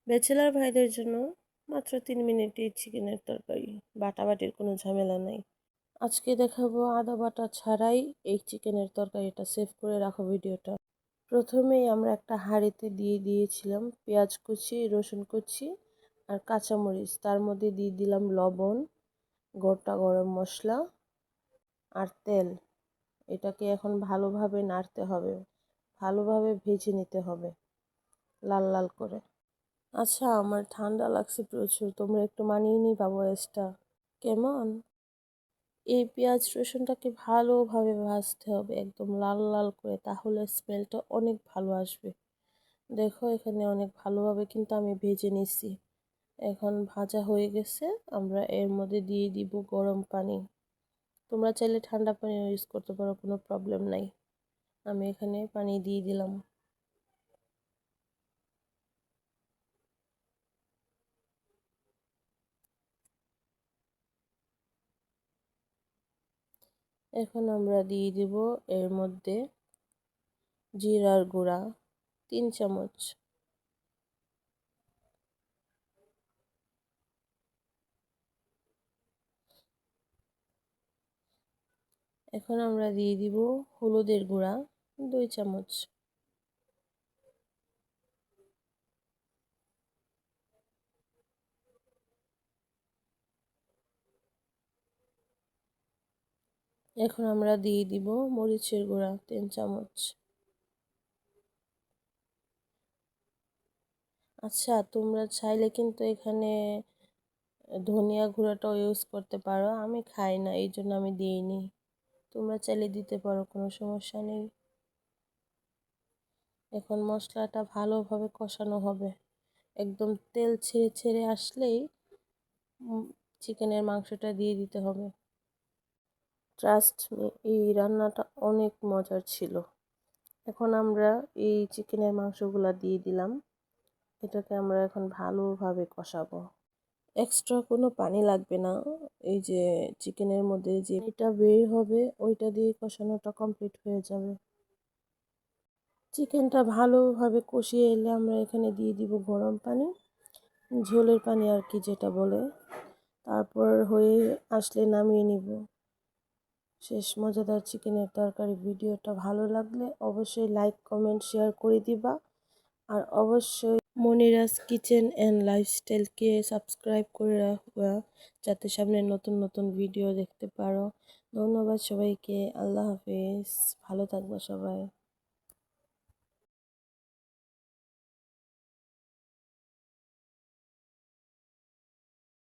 Bachelor ভাইদের জন্য মাত্র 3 মিনিটেই চিকেনের তরকারি, বাটাবাটির কোনো ঝামেলা নাই। আজকে দেখাবো আদা বাটা ছাড়াই এই চিকেনের তরকারিটা। সেভ করে রাখো ভিডিওটা। প্রথমেই আমরা একটা হাঁড়িতে দিয়ে দিয়েছিলাম পেঁয়াজ কুচি, রসুন কুচি আর কাঁচামরিচ। তার মধ্যে দিয়ে দিলাম লবণ, গোটা গরম মশলা আর তেল। এটাকে এখন ভালোভাবে নাড়তে হবে, ভালোভাবে ভেজে নিতে হবে লাল লাল করে। আচ্ছা, আমার ঠান্ডা লাগছে প্রচুর, তোমরা একটু মানিয়ে নিবা ভয়েসটা কেমন? এই পেঁয়াজ রসুনটাকে ভালোভাবে ভাজতে হবে একদম লাল লাল করে, তাহলে স্মেলটা অনেক ভালো আসবে। দেখো এখানে অনেক ভালোভাবে কিন্তু আমি ভেজে নিছি। এখন ভাজা হয়ে গেছে, আমরা এর মধ্যে দিয়ে দিব গরম পানি। তোমরা চাইলে ঠান্ডা পানি ইউজ করতে পারো, কোনো প্রবলেম নাই। আমি এখানে পানি দিয়ে দিলাম। এখন আমরা দিয়ে দিব এর মধ্যে জিরার গুঁড়া 3 চামচ। এখন আমরা দিয়ে দিব হলুদের গুঁড়া 2 চামচ। এখন আমরা দিয়ে দিব মরিচের গুঁড়া 3 চামচ। আচ্ছা, তোমরা চাইলে কিন্তু এখানে ধনিয়া গুঁড়াটাও ইউজ করতে পারো, আমি খাই না এই জন্য আমি দিইনি। তোমরা চাইলে দিতে পারো, কোনো সমস্যা নেই। এখন মশলাটা ভালোভাবে কষানো হবে, একদম তেল ছেড়ে ছেড়ে আসলেই চিকেনের মাংসটা দিয়ে দিতে হবে। ট্রাস্ট মি, এই রান্নাটা অনেক মজার ছিল। এখন আমরা এই চিকেনের মাংসগুলা দিয়ে দিলাম। এটাকে আমরা এখন ভালোভাবে কষাবো। এক্সট্রা কোনো পানি লাগবে না। এই যে চিকেনের মধ্যে যে এটা বের হবে ওইটা দিয়ে কষানোটা কমপ্লিট হয়ে যাবে। চিকেনটা ভালোভাবে কষিয়ে এলে আমরা এখানে দিয়ে দিব গরম পানি, ঝোলের পানি আর কি যেটা বলে। তারপর হয়ে আসলে নামিয়ে নিব। শেষ মজাদার চিকেনের তরকারি। ভিডিওটা ভালো লাগলে অবশ্যই লাইক কমেন্ট শেয়ার করে দিবা। আর অবশ্যই মনিরাজ কিচেন অ্যান্ড লাইফস্টাইলকে সাবস্ক্রাইব করে রাখবা, যাতে সামনে নতুন নতুন ভিডিও দেখতে পারো। ধন্যবাদ সবাইকে। আল্লাহ হাফেজ, ভালো থাকবা সবাই।